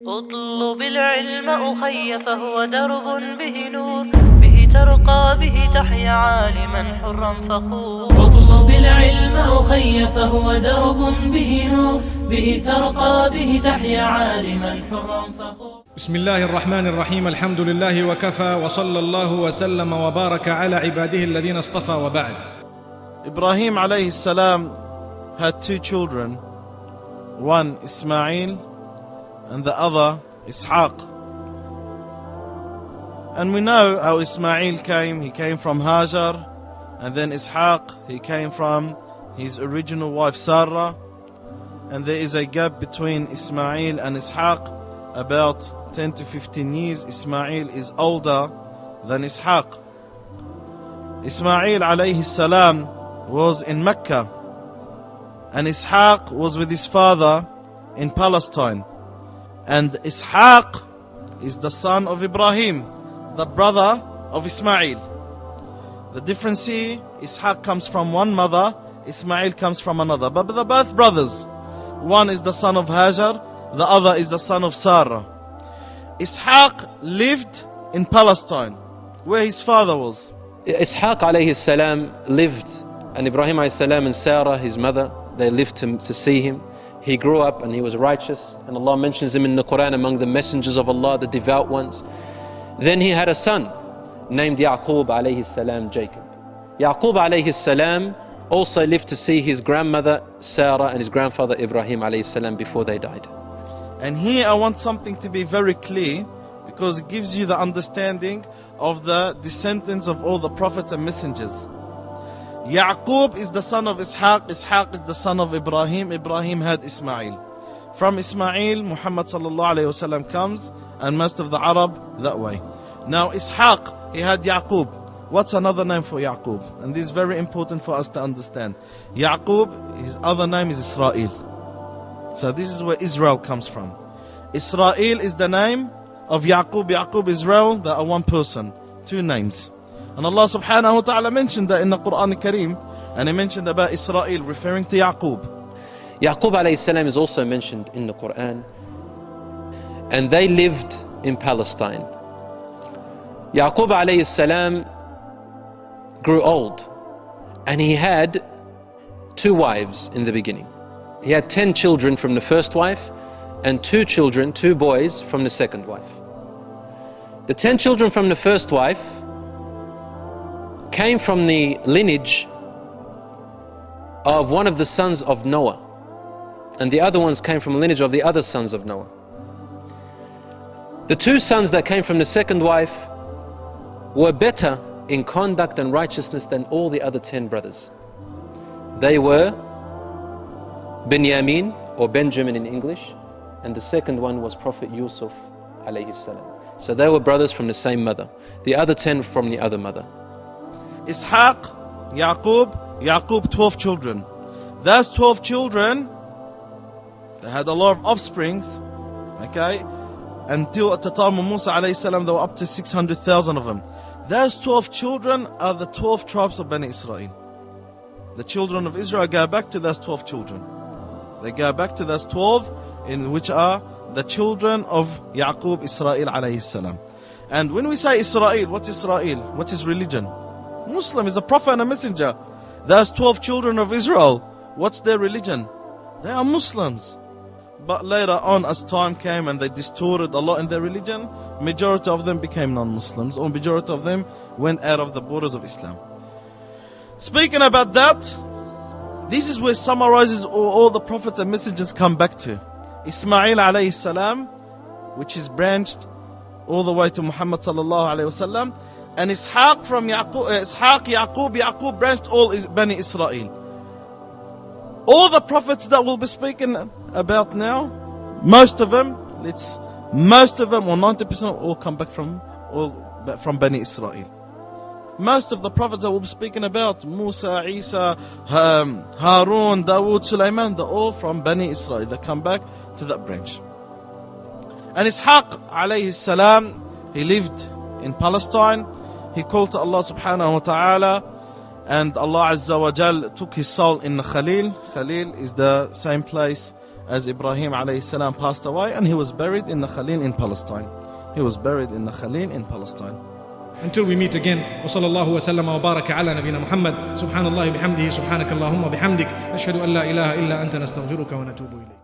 اطلب العلم أخي فهو درب به نور به ترقى به تحيا عالما حرا فخور. اطلب العلم أخي فهو درب به نور به ترقى به تحيا عالما حرا فخور. بسم الله الرحمن الرحيم. الحمد لله وكفى وصلى الله وسلم وبارك على عباده الذين اصطفى وبعد. Ibrahim alayhi salam had two children, one Ismail and the other Ishaq. And we know how Ismail came. He came from Hajar, and then Ishaq, he came from his original wife Sarah. And there is a gap between Ismail and Ishaq, about 10 to 15 years. Ismail is older than Ishaq. Ismail alayhi salam was in Mecca, and Ishaq was with his father in Palestine. And Ishaq is the son of Ibrahim, the brother of Ismail. The difference here, Ishaq comes from one mother, Ismail comes from another. But they're both brothers. One is the son of Hajar, the other is the son of Sarah. Ishaq lived in Palestine, where his father was. Ishaq alayhi salam lived, and Ibrahim alayhi salam and Sarah, his mother, they lived to see him. He grew up and he was righteous, and Allah mentions him in the Quran among the messengers of Allah, the devout ones. Then he had a son named Yaqub alayhi salam, Jacob. Yaqub alayhi salam also lived to see his grandmother Sarah and his grandfather Ibrahim alayhi salam before they died. And here I want something to be very clear, because it gives you the understanding of the descendants of all the prophets and messengers. Yaqub is the son of Ishaq, Ishaq is the son of Ibrahim, Ibrahim had Ismail. From Ismail, Muhammad sallallahu alayhi wasallam comes, and most of the Arab that way. Now Ishaq, he had Yaqub. What's another name for Yaqub? And this is very important for us to understand. Yaqub, his other name is Israel. So this is where Israel comes from. Israel is the name of Yaqub. Yaqub, Israel, they are one person, two names. And Allah subhanahu wa ta'ala mentioned that in the Quran al-Kareem, and He mentioned about Israel, referring to Yaqub. Yaqub alayhi salam is also mentioned in the Quran, and they lived in Palestine. Yaqub alayhi salam grew old, and he had two wives in the beginning. He had 10 children from the first wife, and 2 children, 2 boys from the second wife. The 10 children from the first wife came from the lineage of one of the sons of Noah, and the other ones came from the lineage of the other sons of Noah. The 2 sons that came from the second wife were better in conduct and righteousness than all the other 10 brothers. They were Benjamin, or Benjamin in English, and the second one was Prophet Yusuf alayhi salam. So they were brothers from the same mother. The other 10 from the other mother. Ishaq, Yaqub, 12 children. Those 12 children, they had a lot of offsprings, okay? Until at the time of Musa alayhi salam, there were up to 600,000 of them. Those 12 children are the 12 tribes of Bani Israel. The children of Israel go back to those 12 children. They go back to those 12, in which are the children of Yaqub, Israel alayhi salam. And when we say Israel, what's Israel? What's his religion? Muslim, is a prophet and a messenger. Those 12 children of Israel, what's their religion? They are Muslims. But later on, as time came and they distorted a lot in their religion, majority of them became non-Muslims, or majority of them went out of the borders of Islam. Speaking about that, this is where summarizes all the prophets and messengers come back to. Ismail alayhi salam, which is branched all the way to Muhammad sallallahu alayhi wasallam, and Ishaq from Yaqub branched all Bani Israel. All the prophets that we'll be speaking about now, most of them, or 90%, all come back from Bani Israel. Most of the prophets that we'll be speaking about, Musa, Isa, Harun, Dawood, Sulaiman, they're all from Bani Israel. They come back to that branch. And Ishaq alayhi salam, he lived in Palestine. He called to Allah subhanahu wa ta'ala, and Allah azza wa jal took his soul in Khalil. Khalil is the same place as Ibrahim alayhi salam passed away, and he was buried in Nakhalin in Palestine. He was buried in Nakhalin in Palestine. Until we meet again, وصلى الله وسلم وبارك على نبينا محمد. سبحان الله بحمده سبحانك اللهم وبحمدك نشهد أن لا إله إلا أنت نستغفرك ونتوب إليك.